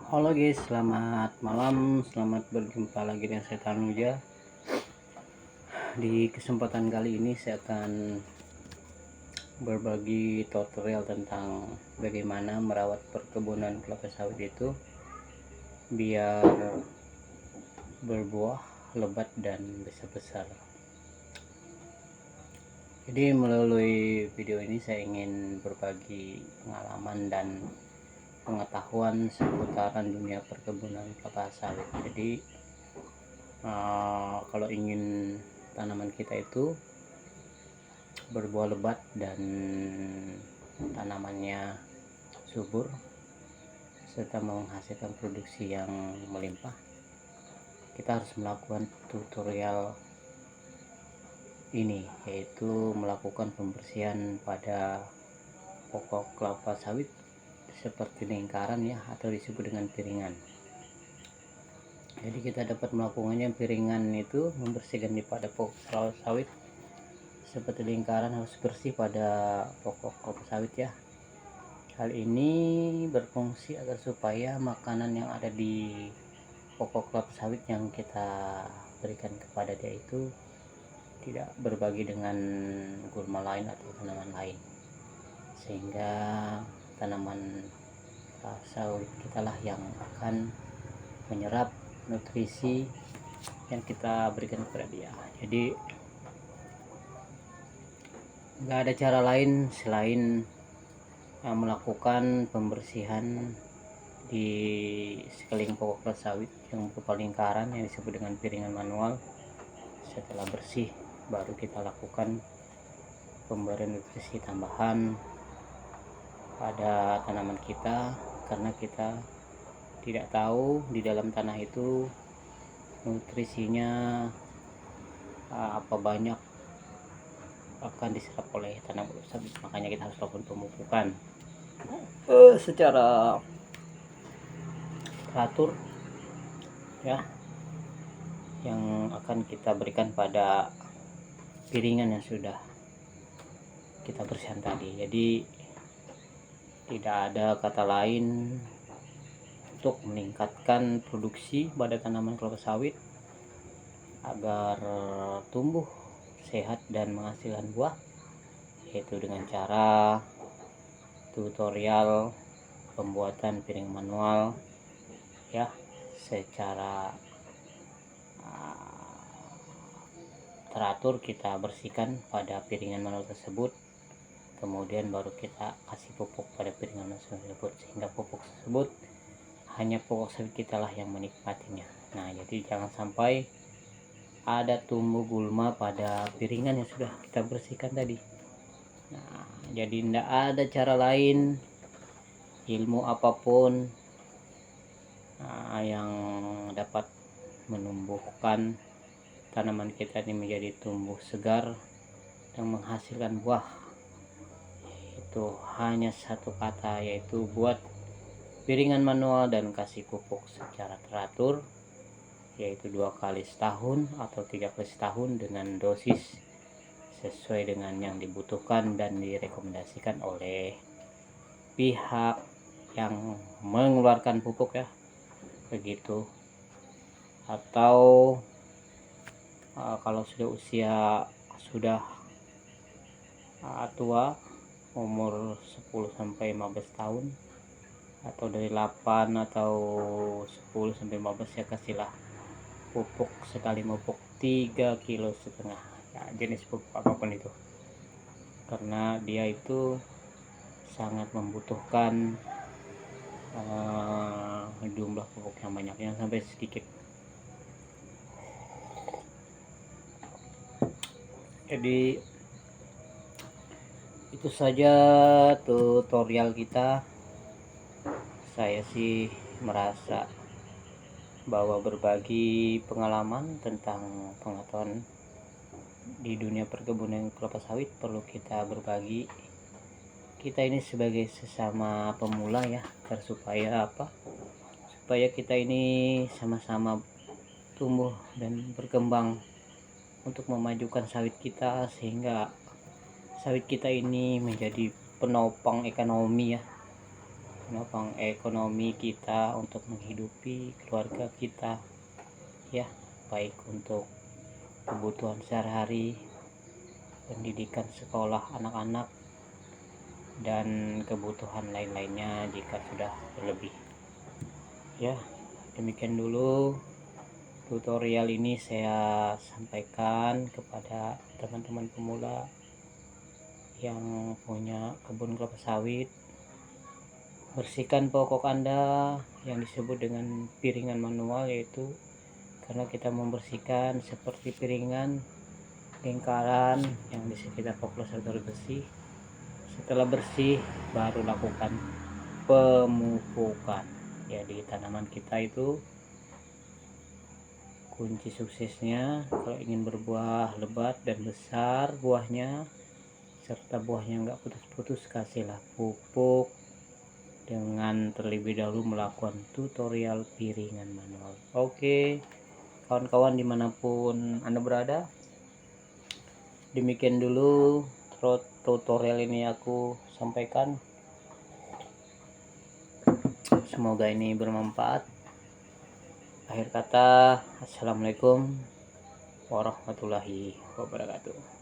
Halo guys, selamat malam, selamat berjumpa lagi dengan saya Tanuja. Di kesempatan kali ini saya akan berbagi tutorial tentang bagaimana merawat perkebunan kelapa sawit itu biar berbuah lebat dan besar-besar. Jadi melalui video ini saya ingin berbagi pengalaman dan pengetahuan seputaran dunia perkebunan kelapa sawit. Jadi kalau ingin tanaman kita itu berbuah lebat dan tanamannya subur serta menghasilkan produksi yang melimpah, kita harus melakukan tutorial ini, yaitu melakukan pembersihan pada pokok kelapa sawit seperti lingkaran ya, atau disebut dengan piringan. Jadi kita dapat melakukannya piringan itu membersihkan pada pokok kelapa sawit seperti lingkaran, harus bersih pada pokok kelapa sawit ya. Hal ini berfungsi agar supaya makanan yang ada di pokok kelapa sawit yang kita berikan kepada dia itu tidak berbagi dengan gulma lain atau tanaman lain, sehingga tanaman kelapa sawit kita lah yang akan menyerap nutrisi yang kita berikan kepada dia. Jadi nggak ada cara lain selain melakukan pembersihan di sekeliling pokok kelapa sawit yang berupa lingkaran yang disebut dengan piringan manual. Setelah bersih, baru kita lakukan pemberian nutrisi tambahan pada tanaman kita, karena kita tidak tahu di dalam tanah itu nutrisinya apa banyak akan diserap oleh tanaman kelapa sawit. Makanya kita harus lakukan pemupukan secara teratur ya, yang akan kita berikan pada piringan yang sudah kita bersihkan tadi. Jadi tidak ada kata lain untuk meningkatkan produksi pada tanaman kelapa sawit agar tumbuh sehat dan menghasilkan buah, yaitu dengan cara tutorial pembuatan piring manual ya, secara teratur kita bersihkan pada piringan manual tersebut, kemudian baru kita kasih pupuk pada piringan manual tersebut, sehingga pupuk tersebut hanya pokok sawit kita lah yang menikmatinya. Nah, jadi jangan sampai ada tumbuh gulma pada piringan yang sudah kita bersihkan tadi. Nah, jadi tidak ada cara lain, ilmu apapun yang dapat menumbuhkan tanaman kita ini menjadi tumbuh segar dan menghasilkan buah, itu hanya satu kata, yaitu buat piringan manual dan kasih pupuk secara teratur, yaitu 2 kali setahun atau 3 kali setahun dengan dosis sesuai dengan yang dibutuhkan dan direkomendasikan oleh pihak yang mengeluarkan pupuk ya, begitu. Atau kalau sudah usia sudah tua, umur 10-15 tahun, atau dari 8 atau 10-15, ya kasihlah pupuk sekali pupuk 3,5 kilo ya, jenis pupuk apapun itu, karena dia itu sangat membutuhkan jumlah pupuk yang banyak, yang sampai sedikit. Jadi itu saja tutorial kita. Saya sih merasa bahwa berbagi pengalaman tentang pengetahuan di dunia perkebunan kelapa sawit perlu kita berbagi. Kita ini sebagai sesama pemula ya, supaya apa? Supaya kita ini sama-sama tumbuh dan berkembang untuk memajukan sawit kita, sehingga sawit kita ini menjadi penopang ekonomi ya, menopang ekonomi kita untuk menghidupi keluarga kita ya, baik untuk kebutuhan sehari-hari, pendidikan sekolah anak-anak, dan kebutuhan lain-lainnya jika sudah berlebih ya. Demikian dulu tutorial ini saya sampaikan kepada teman-teman pemula yang punya kebun kelapa sawit. Bersihkan pokok Anda yang disebut dengan piringan manual, yaitu karena kita membersihkan seperti piringan lingkaran yang di sekitar pokok serta bersih. Setelah bersih baru lakukan pemupukan ya di tanaman kita. Itu kunci suksesnya kalau ingin berbuah lebat dan besar buahnya, serta buahnya nggak putus-putus. Kasihlah pupuk dengan terlebih dahulu melakukan tutorial piringan manual. Oke kawan-kawan dimanapun Anda berada, demikian dulu tutorial ini aku sampaikan. Semoga ini bermanfaat. Akhir kata, assalamualaikum warahmatullahi wabarakatuh.